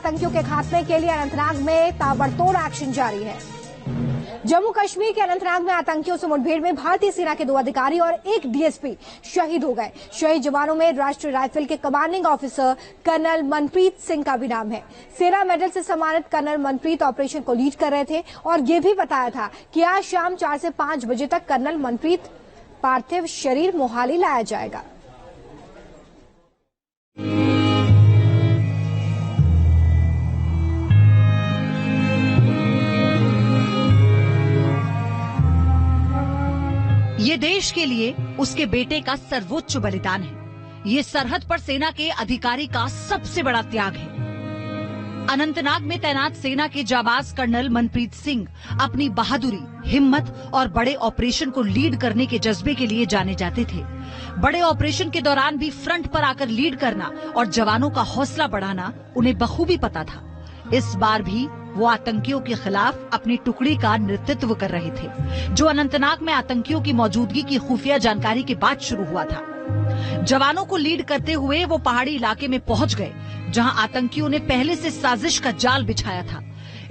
आतंकियों के खात्मे के लिए अनंतनाग में ताबड़तोड़ एक्शन जारी है। जम्मू कश्मीर के अनंतनाग में आतंकियों से मुठभेड़ में भारतीय सेना के 2 अधिकारी और 1 डीएसपी शहीद हो गए। शहीद जवानों में राष्ट्रीय राइफल के commanding officer colonel Manpreet Singh का भी नाम है। सेना मेडल से सम्मानित कर्नल मनप्रीत ऑपरेशन को लीड कर रहे थे और ये भी बताया था कि आज शाम 4 से 5 बजे तक कर्नल मनप्रीत पार्थिव शरीर मोहाली लाया जाएगा। ये देश के लिए उसके बेटे का सर्वोच्च बलिदान है। ये सरहद पर सेना के अधिकारी का सबसे बड़ा त्याग है। अनंतनाग में तैनात सेना के जाबाज कर्नल मनप्रीत सिंह अपनी बहादुरी, हिम्मत और बड़े ऑपरेशन को लीड करने के जज्बे के लिए जाने जाते थे। बड़े ऑपरेशन के दौरान भी फ्रंट पर आकर लीड करना और जवानों का हौसला बढ़ाना उन्हें बखूबी पता था। इस बार भी वो आतंकियों के खिलाफ अपनी टुकड़ी का नेतृत्व कर रहे थे, जो अनंतनाग में आतंकियों की मौजूदगी की खुफिया जानकारी के बाद शुरू हुआ था। जवानों को लीड करते हुए वो पहाड़ी इलाके में पहुंच गए, जहां आतंकियों ने पहले से साजिश का जाल बिछाया था।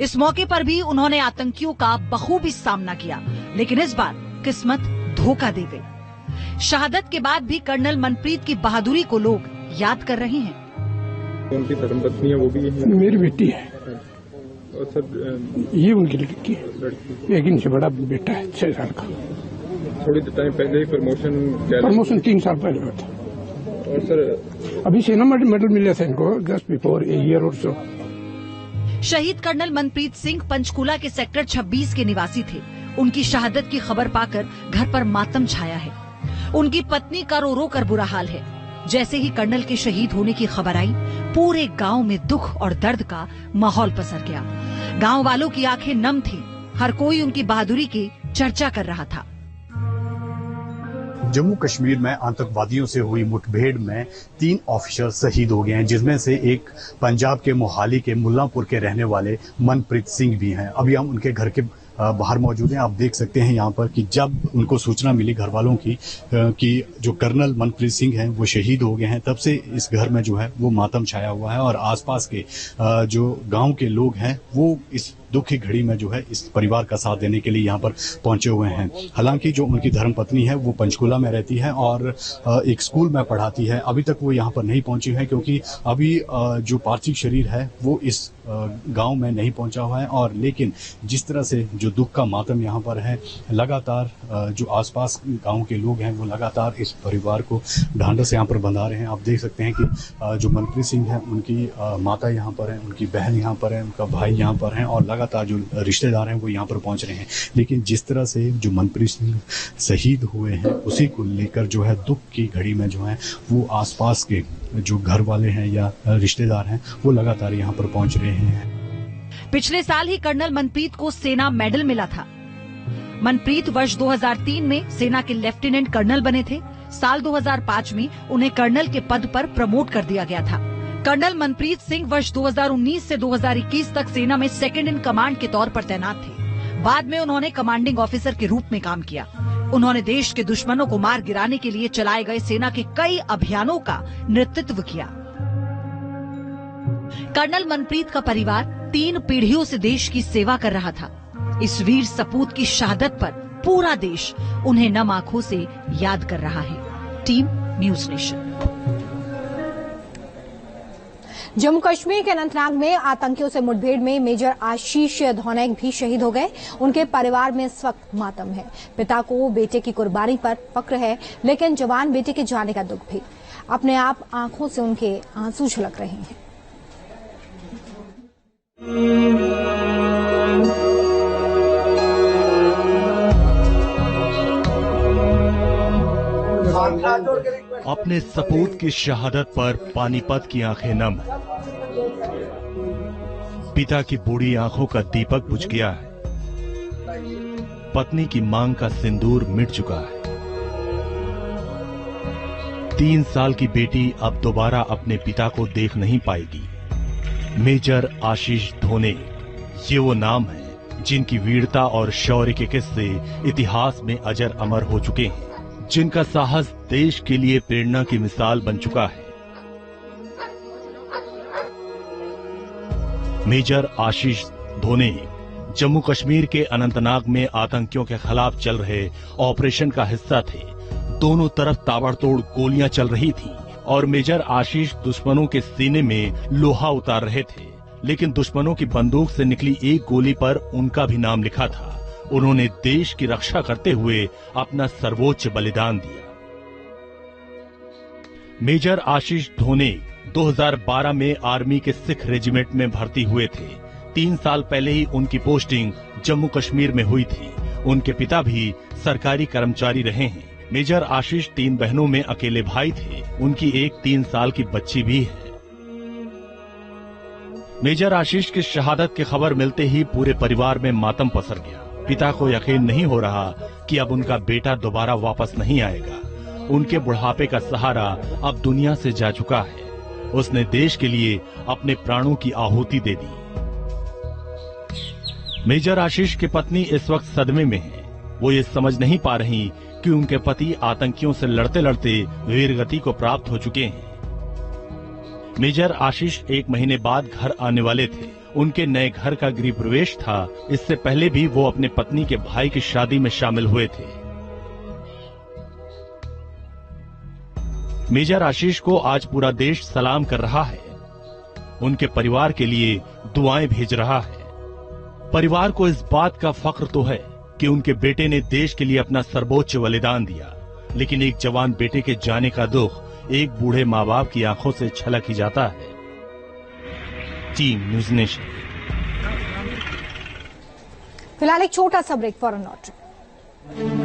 इस मौके पर भी उन्होंने आतंकियों का बखूबी सामना किया, लेकिन इस बार किस्मत धोखा दे गई। शहादत के बाद भी कर्नल मनप्रीत की बहादुरी को लोग याद कर रहे हैं। उनकी धर्मपत्नी है, वो भी है। मेरी बेटी है और सर ये उनकी लड़की है, लेकिन से बड़ा बेटा है 6 साल का। थोड़ी टाइम पहले ही प्रमोशन 3 साल पहले हुआ था। और सर अभी सेना मेडल मिला था इनको जस्ट बिफोर ए ईयर और सो। शहीद कर्नल मनप्रीत सिंह पंचकूला के सेक्टर 26 के निवासी थे। उनकी शहादत की खबर पाकर घर पर मातम छाया है। उनकी पत्नी का रो रो कर बुरा हाल है। जैसे ही कर्नल के शहीद होने की खबर आई, पूरे गांव में दुख और दर्द का माहौल पसर गया। गांव वालों की आंखें नम थीं। हर कोई उनकी बहादुरी की चर्चा कर रहा था। जम्मू कश्मीर में आतंकवादियों से हुई मुठभेड़ में 3 ऑफिसर शहीद हो गए हैं, जिसमें से एक पंजाब के मोहाली के मुल्लांपुर के रहने वाले मनप्रीत सिंह भी हैं। अभी हम उनके घर के बाहर मौजूद हैं। आप देख सकते हैं यहाँ पर कि जब उनको सूचना मिली घर वालों की कि जो कर्नल मनप्रीत सिंह हैं वो शहीद हो गए हैं, तब से इस घर में जो है वो मातम छाया हुआ है और आसपास के जो गांव के लोग हैं वो इस दुख की घड़ी में जो है इस परिवार का साथ देने के लिए यहाँ पर पहुंचे हुए हैं। हालांकि जो उनकी धर्मपत्नी है वो पंचकूला में रहती है और एक स्कूल में पढ़ाती है। अभी तक वो यहाँ पर नहीं पहुंची है, क्योंकि अभी जो पार्थिव शरीर है वो इस गांव में नहीं पहुंचा हुआ है। और लेकिन जिस तरह से जो दुख का मातम यहाँ पर है, लगातार जो आसपास गांव के लोग हैं वो लगातार इस परिवार को ढांढस यहाँ पर बंधा रहे हैं। आप देख सकते हैं कि जो मनप्रीत सिंह है उनकी माता यहाँ पर है, उनकी बहन यहाँ पर है, उनका भाई यहाँ पर है और लगातार जो रिश्तेदार हैं वो यहाँ पर पहुंच रहे हैं। लेकिन जिस तरह से जो मनप्रीत सिंह शहीद हुए हैं उसी को लेकर जो है दुख की घड़ी में जो है वो आसपास के जो घर वाले हैं या रिश्तेदार हैं वो लगातार यहाँ पर पहुंच रहे हैं। पिछले साल ही कर्नल मनप्रीत को सेना मेडल मिला था। मनप्रीत वर्ष 2003 में सेना के लेफ्टिनेंट कर्नल बने थे। साल 2005 में उन्हें कर्नल के पद पर प्रमोट कर दिया गया था। कर्नल मनप्रीत सिंह वर्ष 2019 से 2021 तक सेना में सेकंड इन कमांड के तौर पर तैनात थे। बाद में उन्होंने कमांडिंग ऑफिसर के रूप में काम किया। उन्होंने देश के दुश्मनों को मार गिराने के लिए चलाए गए सेना के कई अभियानों का नेतृत्व किया। कर्नल मनप्रीत का परिवार 3 पीढ़ियों से देश की सेवा कर रहा था। इस वीर सपूत की शहादत पर पूरा देश उन्हें नम आंखों से याद कर रहा है। Team news nation. Jammu Kashmir के अनंतनाग में आतंकियों से मुठभेड़ में मेजर आशीष धौनेक भी शहीद हो गए। उनके परिवार में इस वक्त मातम है। पिता को बेटे की कुर्बानी पर फक्र है, लेकिन जवान बेटे के जाने का दुख भी। अपने आप आंखों से उनके आंसू झलक रहे हैं। अपने सपूत की शहादत पर पानीपत की आंखें नम। पिता की बूढ़ी आंखों का दीपक बुझ गया है। पत्नी की मांग का सिंदूर मिट चुका है। 3 साल की बेटी अब दोबारा अपने पिता को देख नहीं पाएगी। मेजर आशीष धौनेक, ये वो नाम है जिनकी वीरता और शौर्य के किस्से इतिहास में अजर अमर हो चुके हैं, जिनका साहस देश के लिए प्रेरणा की मिसाल बन चुका है। मेजर आशीष धोने जम्मू कश्मीर के अनंतनाग में आतंकियों के खिलाफ चल रहे ऑपरेशन का हिस्सा थे। दोनों तरफ ताबड़तोड़ गोलियां चल रही थीं और मेजर आशीष दुश्मनों के सीने में लोहा उतार रहे थे, लेकिन दुश्मनों की बंदूक से निकली एक गोली पर उनका भी नाम लिखा था। उन्होंने देश की रक्षा करते हुए अपना सर्वोच्च बलिदान दिया। मेजर आशीष धोने 2012 में आर्मी के सिख रेजिमेंट में भर्ती हुए थे। 3 साल पहले ही उनकी पोस्टिंग जम्मू कश्मीर में हुई थी। उनके पिता भी सरकारी कर्मचारी रहे हैं। मेजर आशीष 3 बहनों में अकेले भाई थे। उनकी एक 3 साल की बच्ची भी है। मेजर आशीष की शहादत की खबर मिलते ही पूरे परिवार में मातम पसर गया। पिता को यकीन नहीं हो रहा कि अब उनका बेटा दोबारा वापस नहीं आएगा। उनके बुढ़ापे का सहारा अब दुनिया से जा चुका है। उसने देश के लिए अपने प्राणों की आहुति दे दी। मेजर आशीष की पत्नी इस वक्त सदमे में है। वो ये समझ नहीं पा रही कि उनके पति आतंकियों से लड़ते लड़ते वीरगति को प्राप्त हो चुके हैं। मेजर आशीष 1 महीने बाद घर आने वाले थे। उनके नए घर का गृह प्रवेश था। इससे पहले भी वो अपने पत्नी के भाई की शादी में शामिल हुए थे। मेजर आशीष को आज पूरा देश सलाम कर रहा है। उनके परिवार के लिए दुआएं भेज रहा है। परिवार को इस बात का फख्र तो है कि उनके बेटे ने देश के लिए अपना सर्वोच्च बलिदान दिया, लेकिन एक जवान बेटे के जाने का दुख एक बूढ़े माँ बाप की आंखों से छलक ही जाता है। Team news nation. फिलहाल एक छोटा सा ब्रेक, फॉर नॉट।